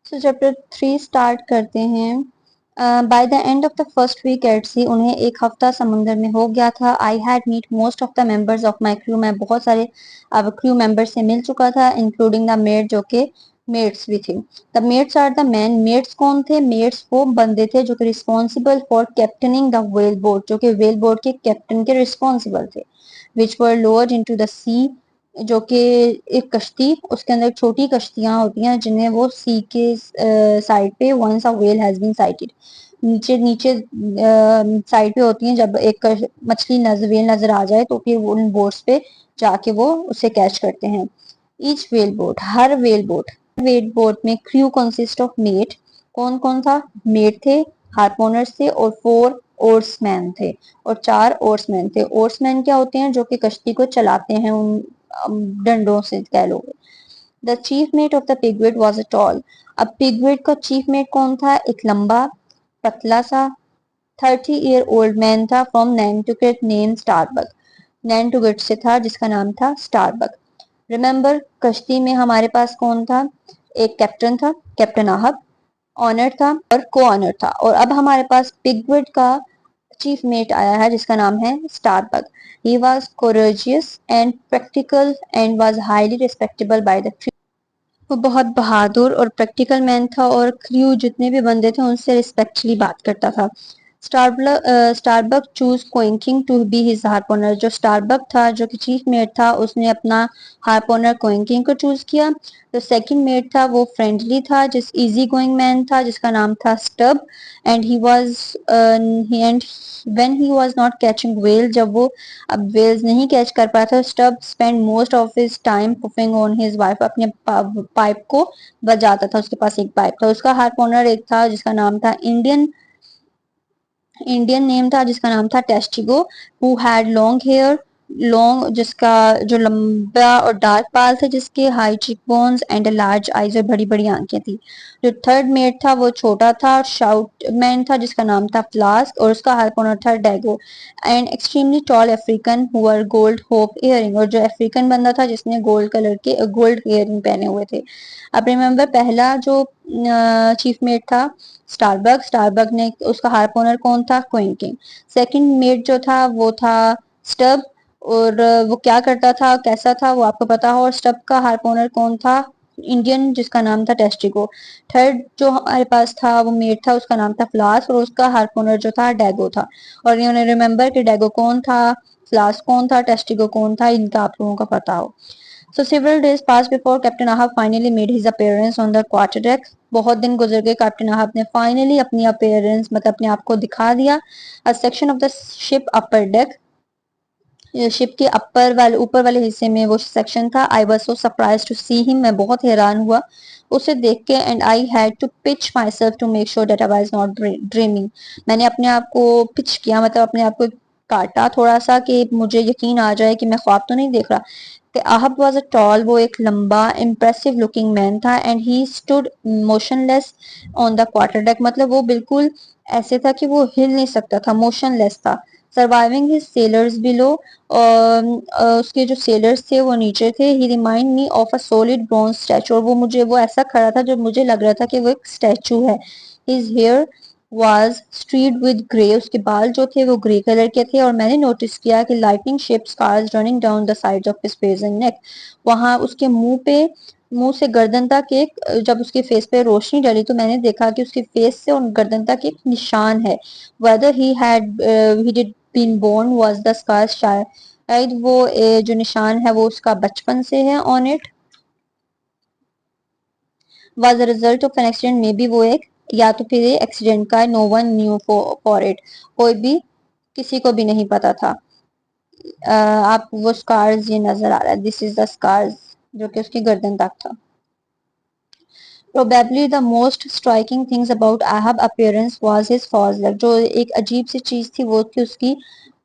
सो chapter 3 start करते हैं। By the end of the first week at sea, उन्हें एक हफ्ता समुंदर में हो गया था। I had meet most of the members of my crew, मैं बहुत सारे क्रू मेंबर्स से मिल चुका था, इंक्लूडिंग द मेट, जो कि मेट्स भी थे। The mates are the man, mates कौन थे? मेट्स वो बंदे थे जो कि responsible for captaining the whale boat, जो कि व्हेल बोट के कैप्टन के रिस्पॉन्सिबल थे, which were lowered into the sea, जो कि एक कश्ती, उसके अंदर छोटी कश्तियां होती हैं जिन्हें वो सी के साइड पे, once a whale has been sighted, नीचे नीचे साइड पे होती हैं। जब एक मछली व्हेल नजर आ जाए तो फिर उन बोट्स पे जाके वो उसे कैच करते हैं। ईच व्हेल बोट, हर व्हेल बोट में क्रू कंसिस्ट ऑफ मेट, कौन कौन था? मेट थे, हार्पोनर्स थे और 4 ओर्समैन थे, और 4 ओर्समैन थे। ओर्समैन क्या होते हैं? जो कि कश्ती को चलाते हैं उन डंडों से कह लो। The chief mate of the Pequod was a tall, अब पिगवेट का चीफ मेट कौन था? एक लंबा पतला सा 30-year old मैन था, फ्रॉम नैंटुकेट, नेम स्टारबक, नैंटुकेट से था, जिसका नाम था स्टारबक। रिमेंबर, कश्ती में हमारे पास कौन था? एक कैप्टन था, कैप्टन आहब, ऑनर था और को ऑनर था, और अब हमारे पास पिगवेट का चीफ मेट आया है जिसका नाम है Starbuck. He was courageous and practical and was highly respectable by the crew, वो बहुत बहादुर और प्रैक्टिकल मैन था और क्रू जितने भी बंदे थे उनसे रिस्पेक्टफुली बात करता था। स्टारबक चूज कोइंकिंग टू बी हिज हार्पोनर, जो स्टारबक था जो कि चीफ मेट था, उसने अपना हार्पोनर कोइंकिंग को चूज किया। जो सेकंड मेट था वो फ्रेंडली था, जिस इजी गोइंग मैन था जिसका नाम था Stubb, and he was and when he was not catching whale, जब वो अब वेल्स नहीं कैच कर पाया था, Stubb spend most of his time puffing on his wife, अपने पाइप को बजाता था, उसके पास एक पाइप था। उसका हार्पोनर एक था जिसका नाम था इंडियन नेम था जिसका नाम था Tashtego, who had long hair, long, जिसका जो लंबा और डार्क बाल थे, जिसके high cheek bones and large eyes, और बड़ी बड़ी आंखें थी। जो थर्ड मेट था वो छोटा था, शाउट मैन था जिसका नाम था फ्लास्क, और उसका हार्पोनर था Daggoo, and extremely tall African who wore gold hoop earring, और जो अफ्रीकन बंदा था जिसने गोल्ड कलर के गोल्ड इयरिंग पहने हुए थे। अब रिमेम्बर, पहला जो चीफ मेट था स्टारबक ने, उसका हार्पोनर कौन था? क्विंकिंग। सेकंड मेट जो था वो था स्टब, और वो क्या करता था, कैसा था, वो आपको पता हो। और स्टब का हार्पोनर कौन था? इंडियन, जिसका नाम था टेस्टिगो। थर्ड जो हमारे पास था वो मेट था, उसका नाम था फ्लास, और उसका हार्पोनर जो था डैगो था। और इन्होंने रिमेम्बर कि डैगो कौन था, फ्लास कौन था, टेस्टिगो कौन था, इनका आप लोगों का पता हो। So several days passed before Captain Ahab finally made his appearance on the quarterdeck. बहुत दिन गुजर गए, कैप्टन आहब ने फाइनली अपनी अपीयरेंस, मतलब अपने आप को दिखा दिया। A section of the ship upper deck, ship के अपर वाले, ऊपर वाले हिस्से में वो सेक्शन था। I was so surprise to see him, मैं बहुत हैरान हुआ उसे देख के। And I had to pitch myself to make sure that I was not dreaming, मैंने अपने आप को पिच किया, मतलब अपने आप को काटा थोड़ा सा, कि मुझे यकीन आ जाए कि मैं ख्वाब तो नहीं देख रहा। आहब वॉज अ टॉल, वो एक लंबा इम्प्रेसिव लुकिंग मैन था, and he stood motionless on the quarter deck, मतलब वो बिल्कुल ऐसे था कि वो हिल नहीं सकता था, मोशनलेस था। सर्वाइविंग हिज सेलर्स बिलो, उसके जो सेलर्स थे वो नीचे थे। He remind me of a solid bronze statue, और वो ऐसा खड़ा था जो मुझे लग रहा था कि वो एक स्टैचू है। His hair was streaked with grey, उसके बाल जो थे वो ग्रे कलर के थे, और मैंने नोटिस किया कि lightning shape scars running down the sides of his face and neck, वहां उसके मुंह से गर्दन तक एक, जब उसके फेस पे रोशनी डली तो मैंने देखा कि उसके फेस से और गर्दन तक एक निशान है। Whether he did been born was the scar, शायद वो जो निशान है वो उसका बचपन से है on it. Was the result of an accident, maybe वो एक, या तो फिर एक्सीडेंट का, no one knew for it, कोई भी, किसी को भी नहीं पता था। आप वो स्कार्स, ये नजर आ रहा है, दिस इज द स्कार्स, जो कि उसकी गर्दन तक था। Probably the most striking things about Ahab appearance was his false leg, जो एक अजीब सी चीज थी वो थी उसकी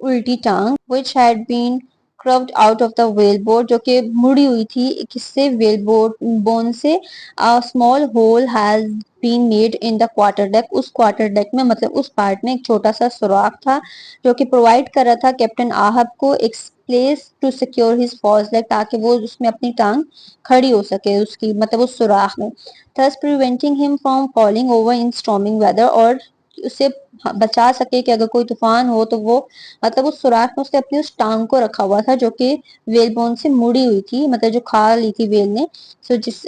उल्टी टांग, which had been curved out of the whalebone, जो कि मुड़ी हुई थी किससे, whalebone से. A small hole has been made in the quarter deck. उस क्वार्टर डेक में मतलब उस पार्ट में एक छोटा सा सुराख था जो कि प्रोवाइड कर रहा था कैप्टन आहब को एक place to secure his false leg, ताकि वो उसमें अपनी टांग खड़ी हो सके उसकी मतलब उस सुराख में. thus preventing him from falling over in storming weather, और उसे बचा सके कि अगर कोई तूफान हो तो वो मतलब उस सुराख में उसने अपनी उस टांग को रखा हुआ था जो कि वेल बोन से मुड़ी हुई थी, मतलब जो खा ली थी वेल ने. सो जिस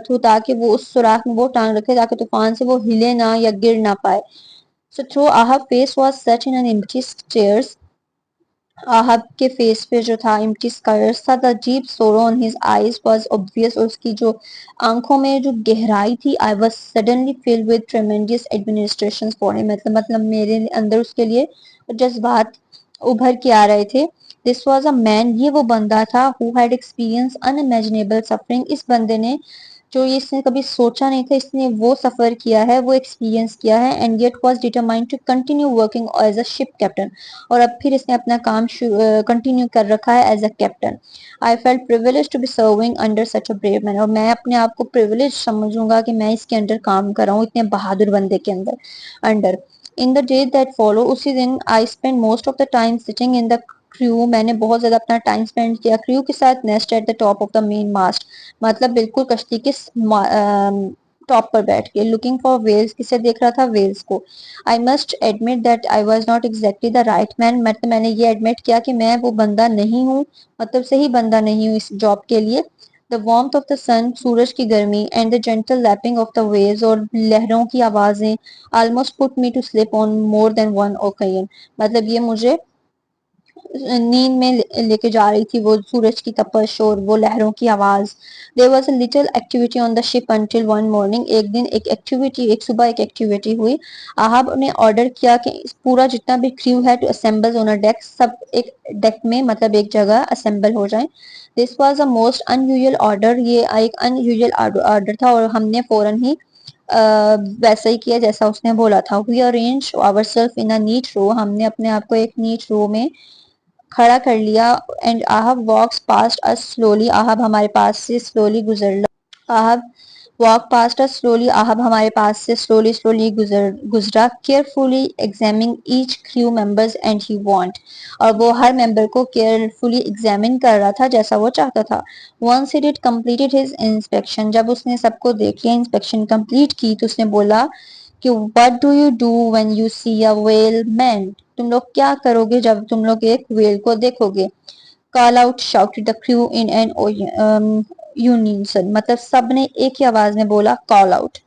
थ्रू ताकि वो उस सुराख में वो टांग रखे ताकि तूफान से वो हिले ना या गिर ना पाए. So through Ahab face was set in an empty stares. Ahab के फेस पे जो था एम्प्टी स्कायर्स था. The deep sorrow on his eyes was obvious, और उसकी जो आंखों में जो गहराई थी. I was suddenly filled with tremendous administration for him, मतलब मेरे अंदर उसके लिए जज्बात उभर के आ रहे थे. दिस वॉज अ मैन, ये वो बंदा था, who had experience unimaginable suffering. इस बंदे ने जो ये इसने कभी सोचा नहीं था, इसने वो सफर किया है, वो एक्सपीरियंस किया है. And yet was determined to continue working as a ship captain, और अब फिर इसने अपना काम कंटिन्यू कर रखा है as a captain. I felt privilege to be serving under such a brave man, और मैं अपने आप को प्रिविलेज समझूंगा कि मैं इसके अंडर काम कर रहा हूँ इतने बहादुर बंदे के अंदर under. In the day that follow, उसी दिन I spend most of the time sitting in the crew, मैंने बहुत ज्यादा अपना टाइम स्पेंड किया क्रू के साथ nest at the top of the main mast, मतलब बिल्कुल कश्ती के टॉप पर बैठ के. लुकिंग फॉर वेल्स, किसे देख रहा था, वेल्स को. I must admit that I was not exactly the right man, मतलब मैंने ये एडमिट किया कि मैं वो बंदा नहीं हूँ, मतलब सही बंदा नहीं हूँ इस जॉब के लिए. The warmth of the sun, सूरज की गर्मी, and the gentle lapping of the waves, और लहरों की आवाजें, almost put me to slip on more than one occasion, मतलब ये मुझे नींद में लेके जा रही थी, वो सूरज की तपश और वो लहरों की आवाज. There was a little activity on the ship until one morning, एक दिन एक एक्टिविटी, एक सुबह एक एक्टिविटी हुई. आहब ने ऑर्डर किया कि पूरा जितना भी क्रू है to assemble on a deck, सब एक डेक में मतलब एक जगह असेंबल हो जाए. This was a most unusual order, ये एक अनयूजुअल ऑर्डर था, और हमने फौरन ही वैसा ही किया जैसा उसने बोला था. We arrange our self in a neat row, हमने अपने आप को एक नीट रो में खड़ा कर लिया. And Ahab walks past us slowly, Ahab हमारे पास से स्लोली गुजर Ahab walk past us slowly, Ahab हमारे पास से स्लोली स्लोली गुजरा. Carefully examining each crew members and he want, और वो हर मेंबर को केयरफुली एग्जामिन कर रहा था जैसा वो चाहता था. Once he did completed his inspection, जब उसने सबको देख लिया, इंस्पेक्शन कंप्लीट की, तो उसने बोला कि what do you do when you see a whale man, तुम लोग क्या करोगे जब तुम लोग एक व्हेल को देखोगे. Call out shouted the crew in an unison, मतलब सब ने एक ही आवाज में बोला कॉल आउट.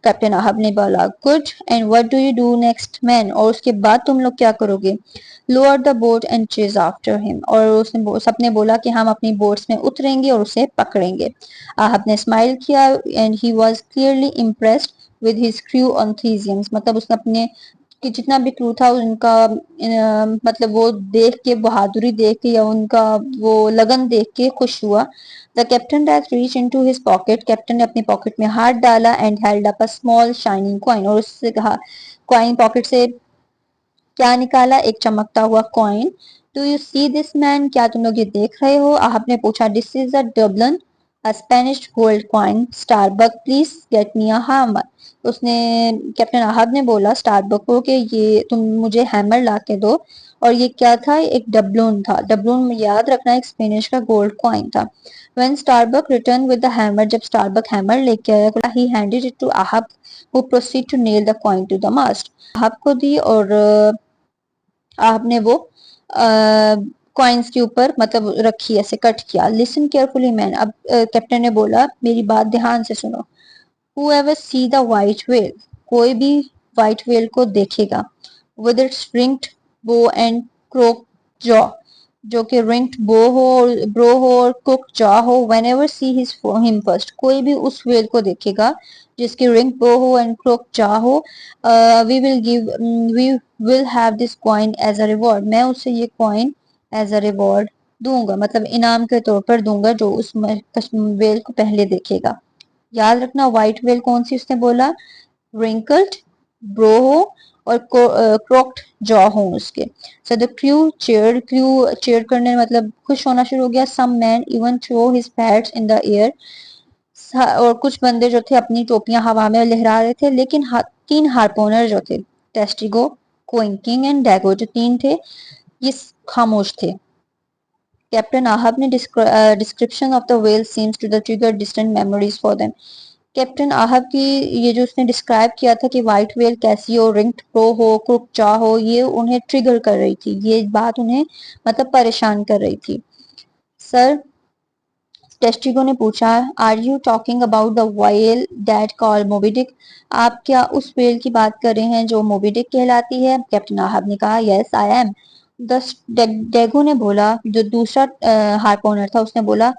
कैप्टन अहब ने बोला good, and what do you do next man, और उसके बाद तुम लोग क्या करोगे. Lower the boat and chase after him, और उसने सबने बोला कि हम अपनी बोट्स में उतरेंगे और उसे पकड़ेंगे. अहब ने स्माइल किया and he was clearly impressed with his crew enthusiasm, मतलब उसने अपने कि जितना भी क्रू था उनका मतलब वो देख के, बहादुरी देख के या उनका वो लगन देख के खुश हुआ. The captain has reach into his pocket, captain ने अपने पॉकेट में हाथ डाला and held up a small shining coin, और उससे कहा, कॉइन पॉकेट से क्या निकाला, एक चमकता हुआ coin. Do you see this man, क्या तुम लोग ये देख रहे हो, आपने पूछा. This is a doubloon, a Spanish gold coin, Starbuck please get me a hammer, उसने कैप्टन अहब ने बोला स्टारबक को कि ये तुम मुझे हैमर ला के दो. और ये क्या था, एक डबलोन था. डबलोन में याद रखना एक स्पेनिश का गोल्ड कॉइन था. When Starbuck return with the hammer, जब स्टारबक हैमर लेके आया, he handed it to Ahab who proceed to nail the coin to the mast. Ahab को दी, और आपने वो कॉइन्स के ऊपर मतलब रखी, ऐसे कट किया. लिसन केयरफुली मैन, अब कैप्टन ने बोला मेरी बात ध्यान से सुनो. Whoever see the white whale, कोई भी व्हाइट व्हेल को देखेगा, with its ringed bow and crooked jaw, जो कि ringed bow हो और ब्रो हो और crooked jaw हो, whenever see him first, कोई भी उस व्हेल को देखेगा जिसकी ringed bow हो and crooked jaw हो, we will have this coin as a reward, मैं उसे ये coin as a reward दूंगा, मतलब इनाम के तौर पर दूंगा जो उस व्हेल को पहले देखेगा. याद रखना व्हाइट व्हेल कौन सी, उसने बोला रिंकल्ड, ब्रोहो और क्रोक्ड जॉ हो उसके। सो द क्रू चेयर करने मतलब खुश होना शुरू हो गया। Some man even throw his pads in the air, और कुछ बंदे जो थे अपनी टोपियां हवा में लहरा रहे थे, लेकिन तीन हार्पोनर जो थे, टेस्टिगो, क्विंकिंग एंड डैगो, जो तीन थे ये खामोश थे। कैप्टन आहब ने description of the whale seems to the trigger distant memories for them. Captain Ahab की ये जो उसने डिस्क्राइब किया था कि व्हाइट व्हेल कैसी हो, रिंग्ड प्रो हो, क्रुक चा हो, ये उन्हें ट्रिगर कर रही थी, ये बात उन्हें मतलब परेशान कर रही थी। सर, टेस्टिगो ने पूछा, are you talking about the whale that called Moby Dick? आप क्या उस व्हेल की बात कर रहे हैं जो मोबी डिक कहलाती है? कैप्टन आहब ने कहा, यस आई एम। डेगो ने बोला, जो दूसरा हार्पोनर था उसने बोला,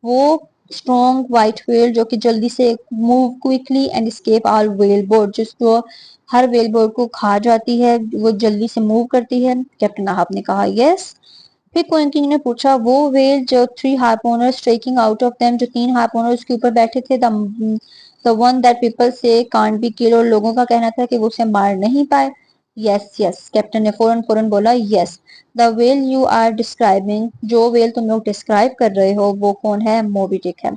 वो स्ट्रॉन्ग व्हाइट व्हेल जो कि जल्दी से move quickly and escape all whale board, जिसको हर व्हेल बोर्ड को खा जाती है, वो जल्दी से मूव करती है। कैप्टन आहब ने कहा, यस। फिर क्विंकिंग ने पूछा, वो व्हेल जो थ्री हार्पोनर्स स्ट्रेकिंग आउट ऑफ देम, जो तीन हार्पोनर उसके ऊपर बैठे थे, द वन दैट पीपल से कांट बी किल, और लोगों का कहना था कि वो उसे मार नहीं पाए। यस यस, कैप्टन ने फौरन फौरन बोला, yes. The whale you are describing, जो व्हेल तुम लोग डिस्क्राइब कर रहे हो वो कौन है? मोबी डिक है।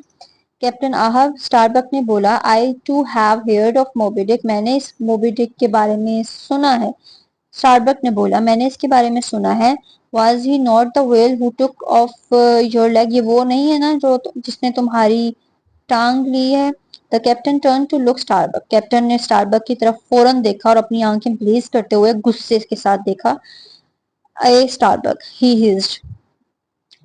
कैप्टन आहब, स्टारबक ने बोला, I too have heard of Moby Dick, मैंने इस मोबी डिक के बारे में सुना है। स्टारबक ने बोला, मैंने इसके बारे में सुना है। Was he not the whale who took off your leg, ये वो नहीं है ना जो जिसने तुम्हारी टांग ली है? The captain turn to look Starbuck, captain ने स्टारबक की तरफ फौरन देखा और अपनी आंखें ब्लेज करते हुए गुस्से के साथ देखा। Ah Starbuck, he hissed,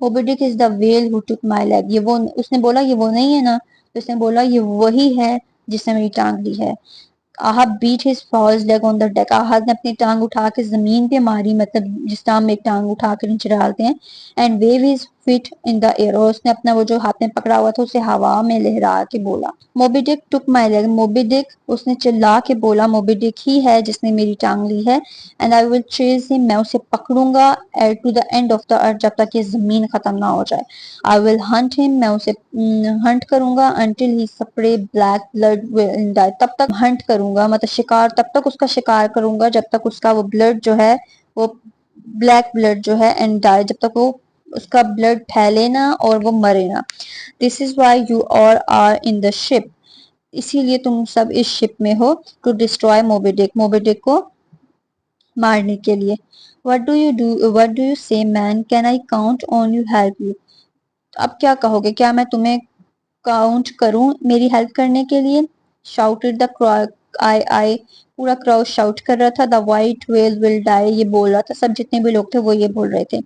Moby Dick is the whale who took my leg, ये वो, उसने बोला ये वो नहीं है ना? तो उसने बोला ये वही है जिसने मेरी टांग ली है। Ahab beat his false leg on the deck, Ahab ने अपनी टांग उठा के जमीन पे मारी, मतलब जिस टाइम में एक टांग उठा के नीचे डालते हैं। And wave his feet in the air, और उसने अपना वो जो हाथ में पकड़ा हुआ था उसे हवा में लहरा के बोला, Moby Dick took my leg, Moby Dick, उसने चिल्ला के बोला, मोबी डिक ही है जिसने मेरी टांग ली है। And I will chase him, मैं उसे पकड़ूंगा to the end of the earth, जब तक ये जमीन खत्म ना हो जाए। आई विल हंट हिम, मैं उसे हंट करूंगा, until he spray black blood will die, तब तक हंट करूंगा, मतलब शिकार, तब तक उसका शिकार करूंगा जब तक उसका वो ब्लड जो है, वो ब्लैक ब्लड जो है, एंड डाई, जब तक वो उसका ब्लड फैले ना और वो मरे ना। This is why you all are in the ship, इसीलिए तुम सब इस शिप में हो, to destroy Moby Dick, Moby Dick को मारने के लिए। What do you say man, can I count on you help you? अब क्या कहोगे, क्या मैं तुम्हें काउंट करूं मेरी हेल्प करने के लिए? शाउटेड द आई, पूरा क्राउड शाउट कर रहा था, the white whale will die, ये बोल रहा था, सब जितने भी लोग थे वो ये बोल रहे थे।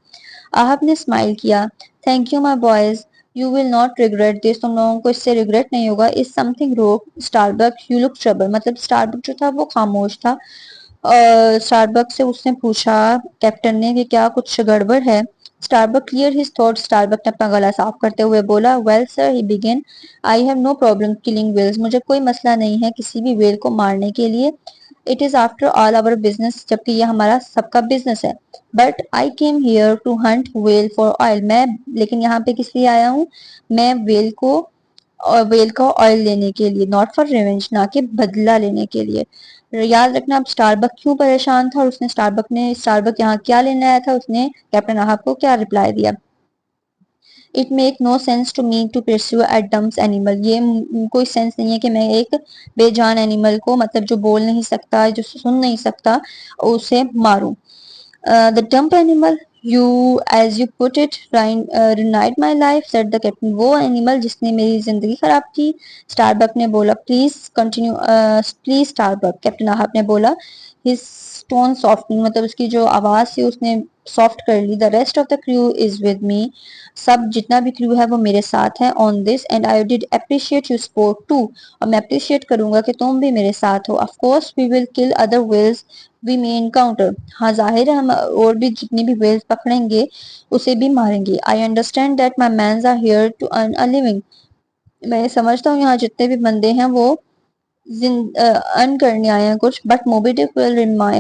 आहब ने स्माइल किया, thank you my boys, you will not regret this, तुम लोगों को इससे रिग्रेट नहीं होगा। इज समथिंग रोग स्टारबक, यू लुक ट्रबल, मतलब स्टारबक जो था वो खामोश था। स्टारबक से उसने पूछा, कैप्टन ने, कि क्या कुछ गड़बड़ है? Starbuck clear his thought, Starbuck ने अपना गला साफ करते हुए बोला, well sir, he began, I have no problem killing whales, मुझे कोई मसला नहीं है किसी भी व्हेल को मारने के लिए। It is after all our business, जबकि ये हमारा सबका बिजनेस है। But I came here to hunt whale for oil, मैं लेकिन यहाँ पे किस लिए आया हूँ? मैं व्हेल को, और व्हेल का ऑयल लेने के लिए, नॉट फॉर रिवेंज, ना कि बदला लेने के लिए। याद रखना, अब स्टारबक क्यों परेशान था और उसने स्टारबक यहाँ क्या लेने आया था, उसने कैप्टन आहब को क्या रिप्लाई दिया? It make no sense to me to pursue a dumb animal, ये कोई सेंस नहीं है कि मैं एक बेजान एनिमल को, मतलब जो बोल नहीं सकता, जो सुन नहीं सकता, उसे मारूं। The dumb animal you, as you put it, ruined my life, said the captain, वो एनिमल जिसने मेरी जिंदगी खराब की। स्टारबक ने बोला, please continue, please Starbuck, captain Ahab ने बोला, हिज टोन सॉफ्टनिंग, मतलब उसकी जो आवाज थी उसने सॉफ्ट कर ली। The rest of the crew is with me, सब जितना भी क्रू है वो मेरे साथ है on this, and I did appreciate you support too, और मैं अप्रिशिएट करूंगा कि तुम भी मेरे साथ हो। Of course we will kill other whales we may encounter, हाँ जाहिर है हम और भी जितनी भी व्हेल्स पकड़ेंगे उसे भी मारेंगे। I understand that my mans are here to earn a living, मैं समझता हूँ यहाँ जितने भी बंदे हैं वो अर्न करने आए हैं कुछ, but Moby Dick will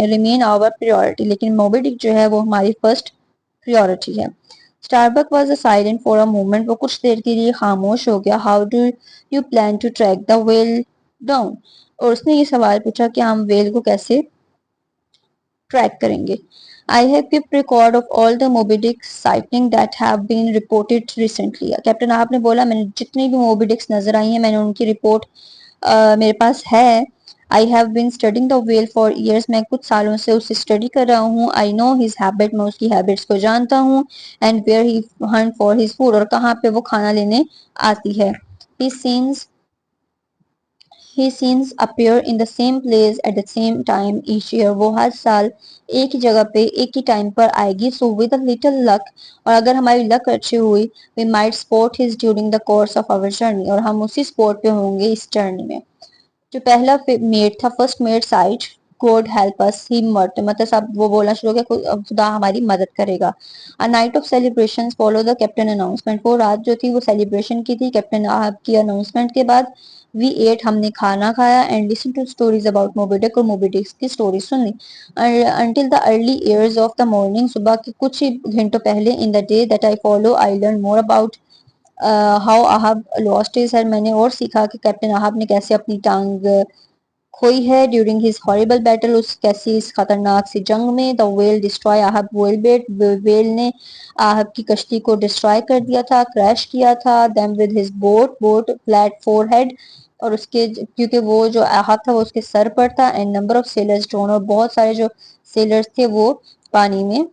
remain our priority, लेकिन मोबी डिक जो है वो हमारी फर्स्ट प्रायोरिटी है। Starbuck was silent for a moment, वो कुछ देर के लिए खामोश हो गया। How do you plan to track the whale down, और उसने ये सवाल पूछा कि हम व्हेल को कैसे ट्रैक करेंगे। I have kept record of all the Moby Dick's sighting that have been reported recently. Captain ahab ने बोला मैंने जितनी भी मोबिडिक्स नजर आई हैं मैंने उनकी रिपोर्ट मेरे पास है। I have been studying the whale for years, मैं कुछ सालों से उसे स्टडी कर रहा हूँ। आई नो हिज हैबिट, मैं उसकी हैबिट्स को जानता हूँ। And where he hunt for his food, और कहाँ पे वो खाना लेने आती है। He scenes He scenes appear in the same place at the same time each year. वो हर साल एक ही जगह पे एक ही टाइम पर आएगी. So with a little luck, और अगर हमारी लक अच्छी हुई, we might spot his during the course of our journey, और हम उसी स्पॉट पे होंगे इस जर्नी में. जो पहला मेट था, first mate side, God help us ही मट, मतलब सब वो बोलना शुरू हो गया खुदा हमारी मदद करेगा. A night of celebrations follow the captain announcement, वो रात जो थी वो सेलिब्रेशन की थी कैप्टन आहब की अनाउंसमेंट के बाद. वी एट, हमने खाना खाया. And listen to stories about Moby Dick, और मोबीडिक की स्टोरी सुनी. Until the early years of the morning, सुबह के कुछ ही घंटों पहले. In the day that I follow I learn more about how Ahab lost his head, मैंने और सीखा कि कैप्टन आहब ने कैसे अपनी टांग खोई है. ड्यूरिंग हिज हॉरिबल बैटल, उस कैसी इस खतरनाक सी जंग में. The whale destroy Ahab whale boat, whale ने आहब की कश्ती को डिस्ट्रॉय कर दिया था, क्रैश किया था. Them with his boat flat forehead, और उसके क्योंकि वो जो आहब था वो उसके सर पर था. And number of sellers drone, और बहुत सारे जो सेलर्स थे वो पानी में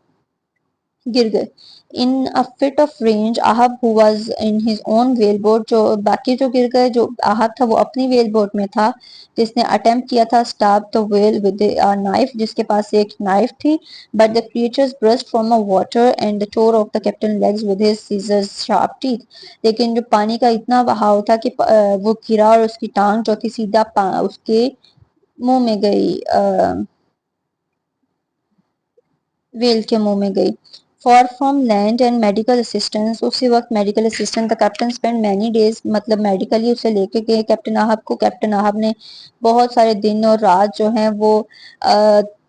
गिर गए. In a fit of rage Ahab who was in his own whale boat, जो बाकी जो गिर गए, जो आहब था वो अपनी वेल बोट में था, जिसने अटेम्प्ट किया था stop the whale with a knife, जिसके पास एक नाइफ थी. But the creatures burst from a water and the tore off the captain legs with his scissors sharp teeth. लेकिन जो पानी का इतना बहाव था कि वो गिरा और उसकी टांग जो थी सीधा उसके मुंह में गई, वेल के मुंह में गई. For from land and medical assistance, उसी वक्त medical assistant the captain spend many days, मतलब मेडिकली उसे लेके गए कैप्टन आहब को. कैप्टन आहब ने बहुत सारे दिन और रात जो हैं वो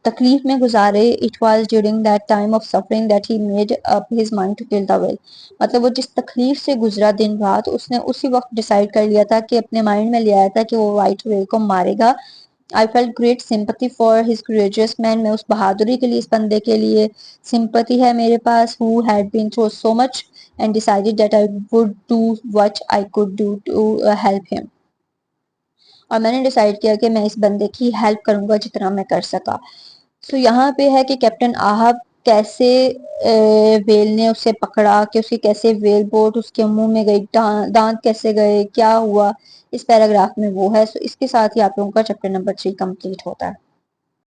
तकलीफ में गुजारे. It was during that time of suffering that he made up his mind to kill the whale, मतलब वो जिस तकलीफ से गुजरा दिन रात, उसने उसी वक्त डिसाइड कर लिया था कि अपने माइंड में ले आया था कि वो व्हाइट वेल को मारेगा. I felt great sympathy for his courageous man, मैं उस बहादुरी के लिए, इस बंदे के लिए सिंपथी है मेरे पास. Who had been through so much and decided that I would do what I could do to help him, और मैंने डिसाइड किया कि मैं इस बंदे की हेल्प करूंगा जितना मैं कर सका. सो यहाँ पे है कि कैप्टन आहब कैसे वेल ने उसे पकड़ा, कि उसकी कैसे वेल बोट उसके मुंह में गई, दांत कैसे गए, क्या हुआ, इस पैराग्राफ में वो है. सो इसके साथ ही आप लोगों का चैप्टर नंबर 3 कंप्लीट होता है.